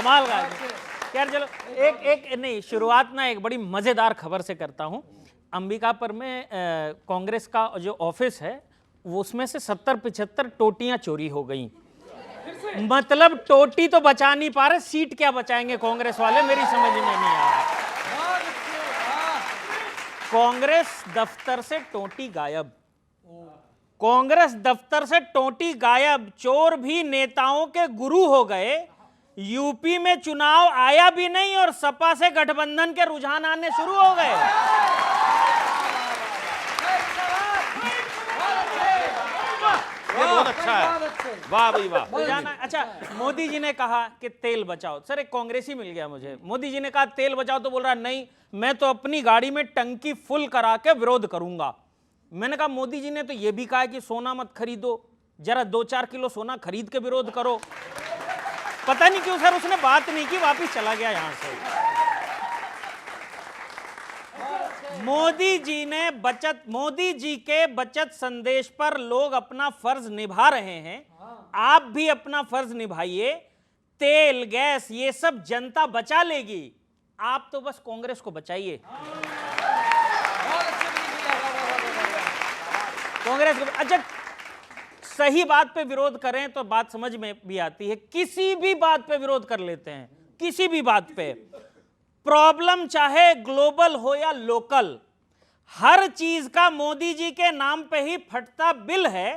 कमाल का है। यार चलो एक नहीं, शुरुआत ना एक बड़ी मजेदार खबर से करता हूं। अंबिकापुर में कांग्रेस का जो ऑफिस है वो उसमें से 70-75 टोटियां चोरी हो गई। मतलब टोटी तो बचा नहीं पा रहे, सीट क्या बचाएंगे कांग्रेस वाले, मेरी समझ में नहीं आ रहा। कांग्रेस दफ्तर से टोटी गायब, कांग्रेस दफ्तर से टोटी गायब। चोर भी नेताओं के गुरु हो गए। यूपी में चुनाव आया भी नहीं और सपा से गठबंधन के रुझान आने शुरू हो गए। ये बहुत अच्छा है, वाह भाई वाह। अच्छा, मोदी जी ने कहा कि तेल बचाओ। सर एक कांग्रेसी मिल गया मुझे, मोदी जी ने कहा तेल बचाओ तो बोल रहा नहीं, मैं तो अपनी गाड़ी में टंकी फुल करा के विरोध करूंगा। मैंने कहा मोदी जी ने तो यह भी कहा कि सोना मत खरीदो, जरा 2-4 किलो सोना खरीद के विरोध करो। पता नहीं क्यों सर उसने बात नहीं की, वापिस चला गया यहां से। मोदी जी के बचत संदेश पर लोग अपना फर्ज निभा रहे हैं। आप भी अपना फर्ज निभाइए। तेल गैस ये सब जनता बचा लेगी, आप तो बस कांग्रेस को बचाइए। कांग्रेस को अच्छा, सही बात पे विरोध करें तो बात समझ में भी आती है। किसी भी बात पे विरोध कर लेते हैं, किसी भी बात पे। प्रॉब्लम चाहे ग्लोबल हो या लोकल, हर चीज का मोदी जी के नाम पे ही फटता बिल है।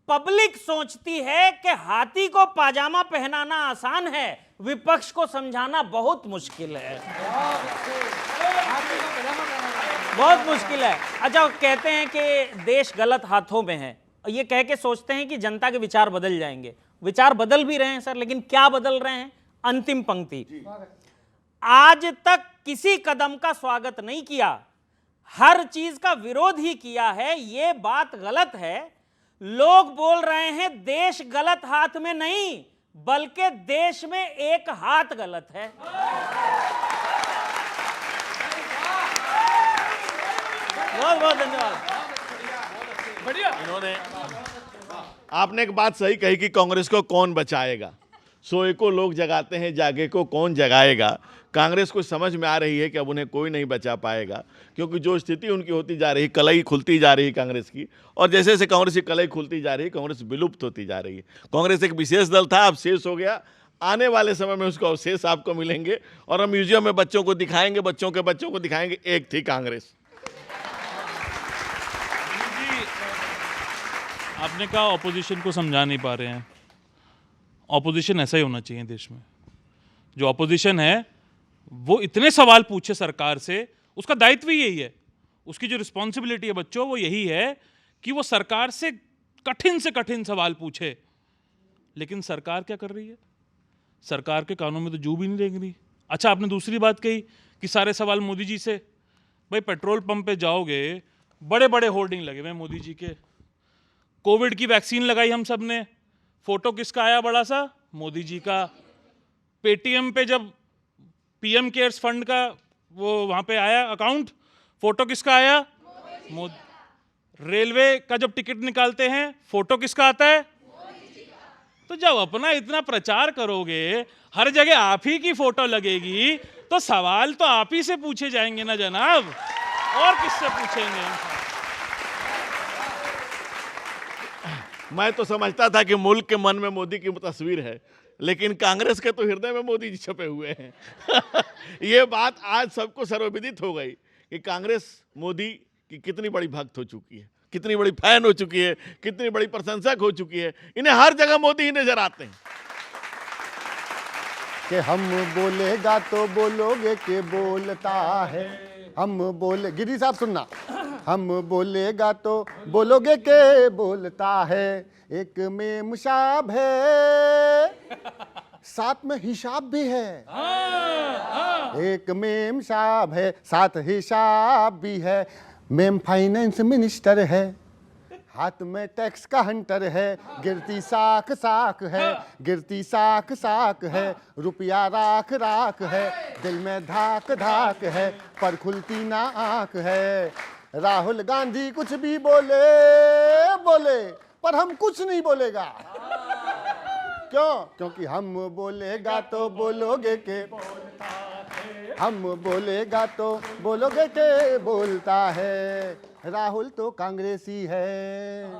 पब्लिक सोचती है कि हाथी को पाजामा पहनाना आसान है, विपक्ष को समझाना बहुत मुश्किल है, बहुत मुश्किल है। अच्छा, कहते हैं कि देश गलत हाथों में है, ये कह के सोचते हैं कि जनता के विचार बदल जाएंगे। विचार बदल भी रहे हैं सर, लेकिन क्या बदल रहे हैं? अंतिम पंक्ति, आज तक किसी कदम का स्वागत नहीं किया, हर चीज का विरोध ही किया है। ये बात गलत है। लोग बोल रहे हैं देश गलत हाथ में नहीं, बल्कि देश में एक हाथ गलत है। बहुत बहुत धन्यवाद। बढ़िया। इन्होंने आपने एक बात सही कही कि कांग्रेस को कौन बचाएगा। सोए को लोग जगाते हैं, जागे को कौन जगाएगा। कांग्रेस को समझ में आ रही है कि अब उन्हें कोई नहीं बचा पाएगा, क्योंकि जो स्थिति उनकी होती जा रही, कलई खुलती जा रही है कांग्रेस की, और जैसे जैसे कांग्रेस की कलई खुलती जा रही है, कांग्रेस विलुप्त होती जा रही है। कांग्रेस एक विशेष दल था, अब शेष हो गया। आने वाले समय में उसको अवशेष आपको मिलेंगे और हम म्यूजियम में बच्चों को दिखाएंगे, बच्चों के बच्चों को दिखाएंगे, एक थी कांग्रेस। आपने कहा ऑपोजिशन को समझा नहीं पा रहे हैं। ऑपोजिशन ऐसा ही होना चाहिए देश में। जो ऑपोजिशन है वो इतने सवाल पूछे सरकार से, उसका दायित्व ही यही है, उसकी जो रिस्पॉन्सिबिलिटी है बच्चों वो यही है कि वो सरकार से कठिन सवाल पूछे। लेकिन सरकार क्या कर रही है? सरकार के कानों में तो जू भी नहीं रेंग रही। अच्छा, आपने दूसरी बात कही कि सारे सवाल मोदी जी से। भाई पेट्रोल पंप पे जाओगे, बड़े बड़े होर्डिंग लगे हुए मोदी जी के। कोविड की वैक्सीन लगाई हम सब ने, फोटो किसका आया बड़ा सा? मोदी जी का। पेटीएम पे जब पीएम केयर्स फंड का वो वहां पे आया अकाउंट, फोटो किसका आया? रेलवे का जब टिकट निकालते हैं, फोटो किसका आता है? तो जब अपना इतना प्रचार करोगे, हर जगह आप ही की फोटो लगेगी, तो सवाल तो आप ही से पूछे जाएंगे ना जनाब, और किससे पूछेंगे? मैं तो समझता था कि मुल्क के मन में मोदी की तस्वीर है, लेकिन कांग्रेस के तो हृदय में मोदी जी छपे हुए हैं। ये बात आज सबको सर्वविदित हो गई कि कांग्रेस मोदी की कितनी बड़ी भक्त हो चुकी है, कितनी बड़ी फैन हो चुकी है, कितनी बड़ी प्रशंसक हो चुकी है। इन्हें हर जगह मोदी ही नजर आते हैं। कि हम बोलेगा तो बोलोगे कि बोलता है, हम बोले, गिरी साहब सुनना, हम बोलेगा तो बोलोगे के बोलता है। एक में मुशाब है, साथ में हिसाब भी है। एक में मुशाब है, साथ हिसाब भी है। मेम फाइनेंस मिनिस्टर है, हाथ में टैक्स का हंटर है। गिरती साख साख है, गिरती साख साख है। रुपया राख राख है, दिल में धाक धाक है, पर खुलती ना आंख है। राहुल गांधी कुछ भी बोले बोले, पर हम कुछ नहीं बोलेगा। क्यों? क्योंकि हम बोलेगा तो बोलोगे के, हम बोलेगा तो बोलोगे के बोलता है। राहुल तो कांग्रेसी है,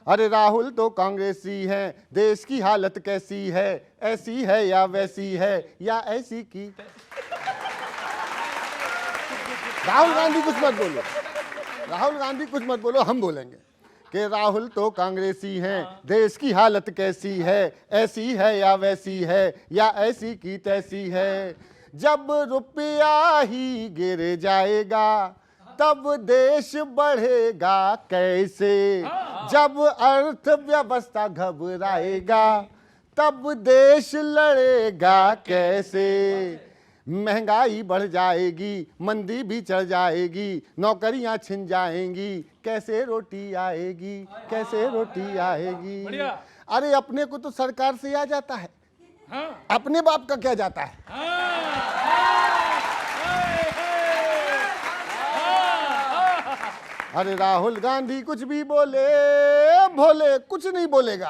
अरे राहुल तो कांग्रेसी है। देश की हालत कैसी है, ऐसी है या वैसी है, या ऐसी की। राहुल गांधी कुछ मत बोलो, राहुल गांधी कुछ मत बोलो, हम बोलेंगे कि राहुल तो कांग्रेसी हैं। देश की हालत कैसी है, ऐसी है या वैसी है, या ऐसी की तैसी है। जब रुपया ही गिर जाएगा तब देश बढ़ेगा कैसे। जब अर्थव्यवस्था घबराएगा तब देश लड़ेगा कैसे। महंगाई बढ़ जाएगी, मंदी भी चढ़ जाएगी, नौकरियां छिन जाएंगी, कैसे रोटी आएगी, कैसे रोटी आएगी। अरे अपने को तो सरकार से आ जाता है, अपने बाप का क्या जाता है। अरे राहुल गांधी कुछ भी बोले, भोले कुछ नहीं बोलेगा।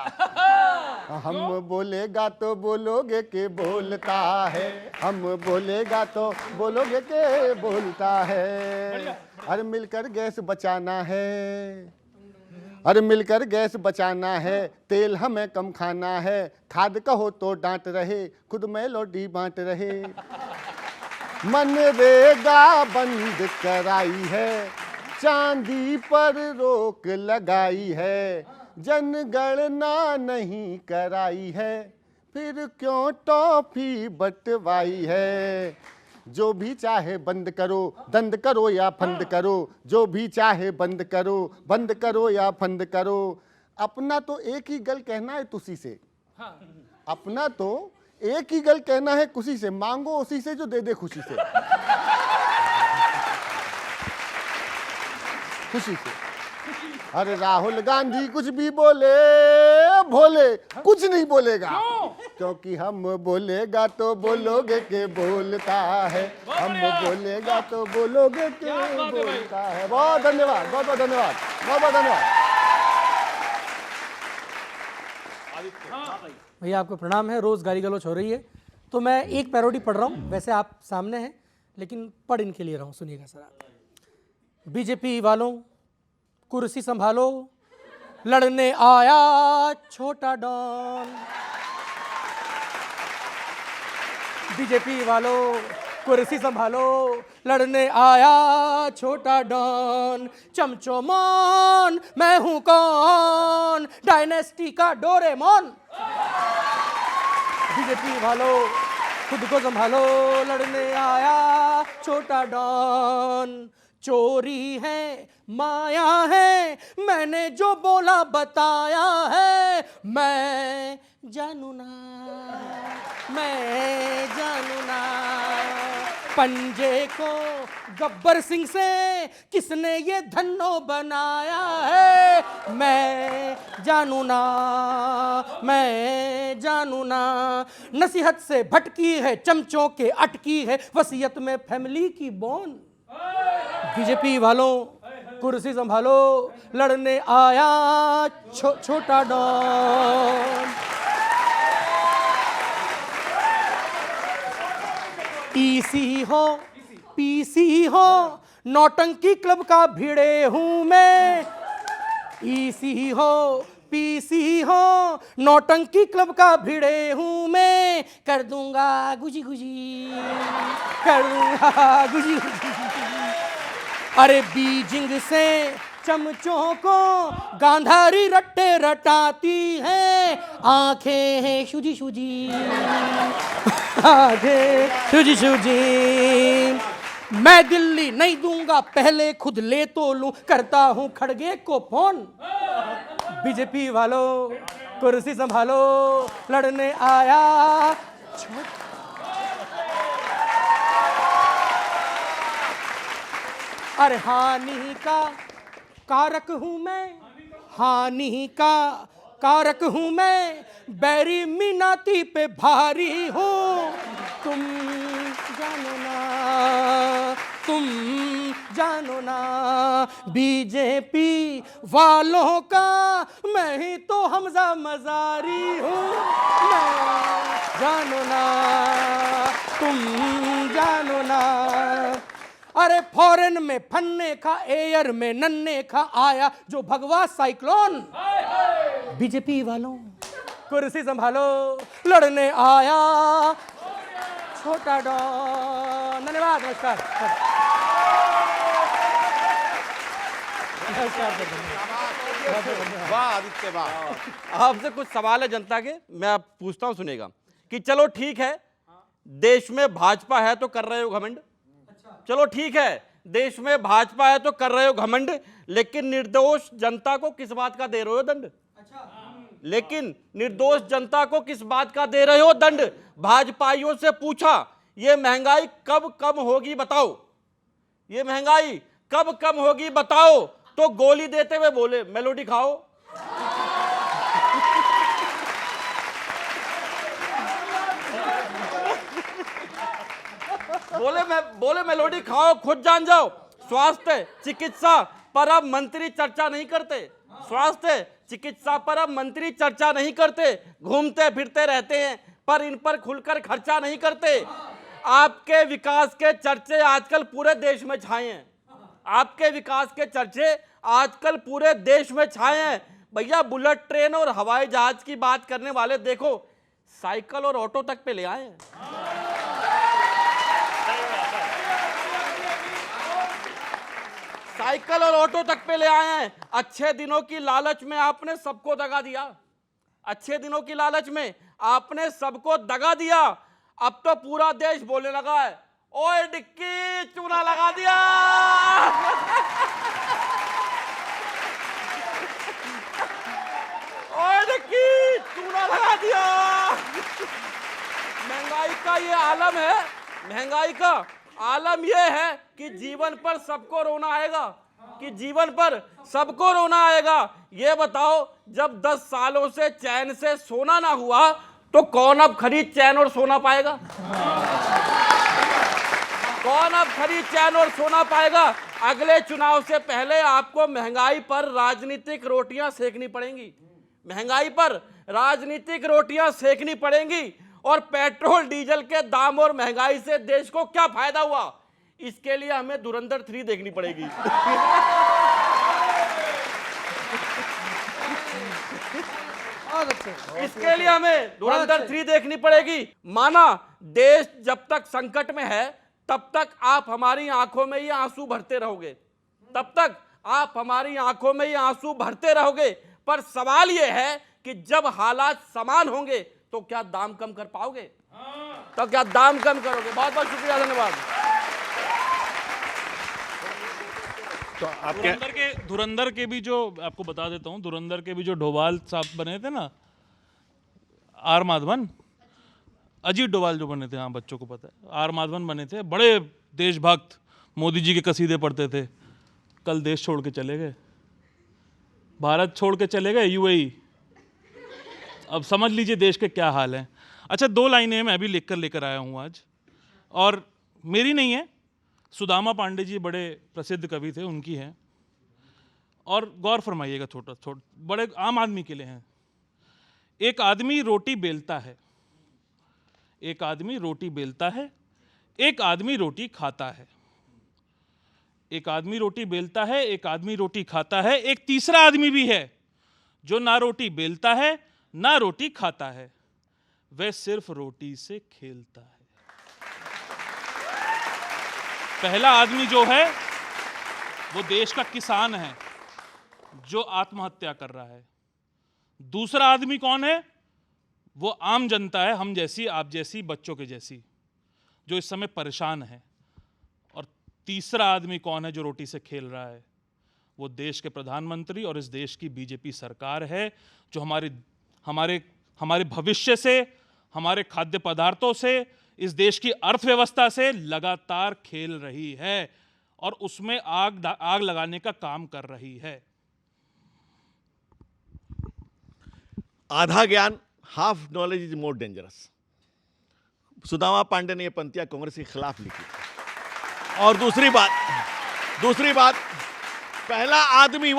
हम बोलेगा तो बोलोगे के बोलता है, हम बोलेगा तो बोलोगे के बोलता है। अरे मिलकर गैस बचाना है, अरे मिलकर गैस बचाना है। तेल हमें कम खाना है, खाद कहो तो डांट रहे, खुद मेलोडी बांट रहे। मनरेगा बंद कराई है, चांदी पर रोक लगाई है। जनगणना नहीं कराई है, फिर क्यों टॉफी बंटवाई है। जो भी चाहे बंद करो, दंड करो या फंद करो। जो भी चाहे बंद करो, बंद करो या फंद करो। अपना तो एक ही गल कहना है तुसी से, अपना तो एक ही गल कहना है खुशी से। मांगो उसी से जो दे दे खुशी से, खुशी से। अरे राहुल गांधी कुछ भी बोले, भोले कुछ नहीं बोलेगा। क्योंकि हम बोलेगा तो बोलोगे के बोलता है, हम बोलेगा तो बोलोगे के बोलता है। बहुत धन्यवाद, बहुत बहुत धन्यवाद, बहुत बहुत धन्यवाद। भैया आपको प्रणाम है। रोज़ गाली गलौच हो रही है तो मैं एक पैरोडी पढ़ रहा हूँ, वैसे आप सामने हैं लेकिन पढ़ इनके लिए रहा हूँ, सुनिएगा सर आप। बीजेपी वालों कुर्सी संभालो, लड़ने आया छोटा डॉन। बीजेपी वालों कुर्सी संभालो, लड़ने आया छोटा डॉन। चमचोमोन मैं हूं कौन, डायनेस्टी का डोरेमोन। बीजेपी वालों खुद को संभालो, लड़ने आया छोटा डॉन। चोरी है माया है, मैंने जो बोला बताया है। मैं जानू ना, मैं जानू ना। पंजे को गब्बर सिंह से किसने ये धन्नो बनाया है। मैं जानू ना, मैं जानू ना। नसीहत से भटकी है, चमचों के अटकी है, वसीयत में फैमिली की बोन। बीजेपी वालों कुर्सी संभालो, लड़ने आया छोटा डॉन। ईसी हो पीसी हो, नौटंकी क्लब का भिड़े हूं मैं। ईसी हो पीसी हो, नौटंकी क्लब का भिड़े हूं मैं। कर दूंगा गुजी गुजी, कर दूंगा गुजी गुजी। अरे बीजिंग से चमचों को गांधारी रट्टे रटाती है। आंखें हैं शुजी शुजी, आंखें शुजी शुजी। मैं दिल्ली नहीं दूंगा, पहले खुद ले तो लूं, करता हूं खड़गे को फोन। बीजेपी वालों कुर्सी संभालो, लड़ने आया अरे हानि का कारक हूं मैं, हानि का कारक हूं मैं। बैरी मीनाती पे भारी हूं, तुम जानो ना, तुम जानो ना। बीजेपी वालों का मैं ही तो हमजा मजारी हूँ। मैं जानो ना तुम जानो ना, अरे फॉरेन में फन्ने का एयर में नन्ने का आया जो भगवा साइक्लोन। बीजेपी वालों कुर्सी संभालो लड़ने आया छोटा डॉन। धन्यवाद, नमस्कार। वाह आदित्य वाह। आपसे कुछ सवाल है जनता के, मैं आप पूछता हूं, सुनेगा कि चलो ठीक है देश में भाजपा है तो कर रहे हो घमंड, चलो ठीक है देश में भाजपा है तो कर रहे हो घमंड, लेकिन निर्दोष जनता को किस बात का दे रहे हो दंड? लेकिन निर्दोष जनता को किस बात का दे रहे हो दंड? भाजपाइयों से पूछा ये महंगाई कब कम होगी बताओ, ये महंगाई कब कम होगी बताओ, तो गोली देते हुए बोले मेलोडी खाओ। बोले मेलोडी खाओ, खुद जान जाओ। स्वास्थ्य चिकित्सा पर अब मंत्री चर्चा नहीं करते, स्वास्थ्य चिकित्सा पर अब मंत्री चर्चा नहीं करते, घूमते फिरते रहते हैं पर इन पर खुलकर खर्चा नहीं करते। आपके विकास के चर्चे आजकल पूरे देश में छाए हैं, आपके विकास के चर्चे आजकल पूरे देश में छाए हैं। भैया बुलेट ट्रेन और हवाई जहाज की बात करने वाले देखो साइकिल और ऑटो तक पे ले आए हैं। साइकिल और ऑटो तक पे ले आए हैं। अच्छे दिनों की लालच में आपने सबको दगा दिया, अच्छे दिनों की लालच में आपने सबको दगा दिया। अब तो पूरा देश बोलने लगा है ओए डिक्की चूना लगा दिया। ओए डिक्की चूना लगा दिया। महंगाई का ये आलम है, महंगाई का आलम यह है कि जीवन पर सबको रोना आएगा, कि जीवन पर सबको रोना आएगा। ये बताओ जब 10 सालों से चैन से सोना ना हुआ तो कौन अब खरीद चैन और सोना पाएगा? कौन अब खरीद चैन और सोना पाएगा? अगले चुनाव से पहले आपको महंगाई पर राजनीतिक रोटियां सेकनी पड़ेंगी, महंगाई पर राजनीतिक रोटियां सेकनी पड़ेंगी। और पेट्रोल डीजल के दाम और महंगाई से देश को क्या फायदा हुआ, इसके लिए हमें धुरंधर 3 देखनी पड़ेगी। इसके लिए हमें धुरंधर 3 देखनी पड़ेगी। माना देश जब तक संकट में है तब तक आप हमारी आंखों में ये आंसू भरते रहोगे, तब तक आप हमारी आंखों में ये आंसू भरते रहोगे। पर सवाल ये है कि जब हालात समान होंगे तो क्या दाम कम कर पाओगे? तो क्या दाम कम करोगे? बहुत बहुत शुक्रिया, धन्यवाद। तो आपके धुरंधर के भी जो आपको बता देता हूं, धुरंधर के भी जो डोभाल साहब बने थे ना, आर माधवन, अजीत डोभाल जो बने थे, हाँ बच्चों को पता है, आर माधवन बने थे, बड़े देशभक्त, मोदी जी के कसीदे पढ़ते थे, कल देश छोड़ के चले गए, भारत छोड़ के चले गए यूएई। अब समझ लीजिए देश के क्या हाल है। अच्छा 2 लाइनें मैं भी लिखकर लेकर आया हूँ आज, और मेरी नहीं है, सुदामा पांडे जी बड़े प्रसिद्ध कवि थे, उनकी हैं, और गौर फरमाइएगा, छोटा बड़े आम आदमी के लिए हैं। एक आदमी रोटी बेलता है, एक आदमी रोटी बेलता है, एक आदमी रोटी खाता है, एक आदमी रोटी बेलता है, एक आदमी रोटी खाता है, एक तीसरा आदमी भी है जो ना रोटी बेलता है ना रोटी खाता है, वह सिर्फ रोटी से खेलता है। पहला आदमी जो है वो देश का किसान है जो आत्महत्या कर रहा है। दूसरा आदमी कौन है? वो आम जनता है, हम जैसी, आप जैसी, बच्चों के जैसी, जो इस समय परेशान है। और तीसरा आदमी कौन है जो रोटी से खेल रहा है? वो देश के प्रधानमंत्री और इस देश की बीजेपी सरकार है, जो हमारे भविष्य से, हमारे खाद्य पदार्थों से, इस देश की अर्थव्यवस्था से लगातार खेल रही है और उसमें आग लगाने का काम कर रही है। आधा ज्ञान, half knowledge is more dangerous. Sudama Pandey ने ये पंक्तियां कांग्रेस के खिलाफ लिखी। और दूसरी बात पहला आदमी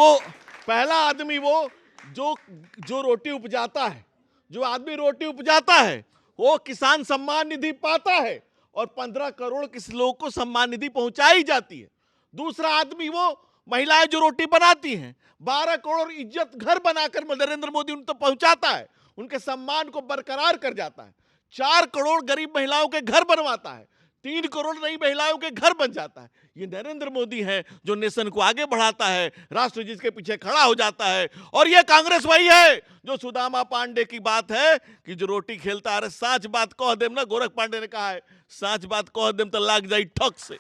वो जो रोटी उपजाता है, जो आदमी रोटी उपजाता है वो किसान सम्मान निधि पाता है और 15 करोड़ किस लोग को सम्मान निधि पहुंचाई जाती है। दूसरा आदमी वो महिलाएं जो रोटी बनाती हैं, 12 करोड़ इज्जत घर बनाकर नरेंद्र मोदी उन तक पहुंचाता है, उनके सम्मान को बरकरार कर जाता है। 4 करोड़ गरीब महिलाओं के घर बनवाता है, 3 करोड़ नई महिलाओं के घर बन जाता है। ये नरेंद्र मोदी है जो नेशन को आगे बढ़ाता है, राष्ट्र जिसके पीछे खड़ा हो जाता है। और ये कांग्रेस वही है जो सुदामा पांडे की बात है कि जो रोटी खेलता है, अरे साच बात कह देम ना, गोरख पांडे ने कहा है, साच बात कह देम तो लाग जाई ठक से।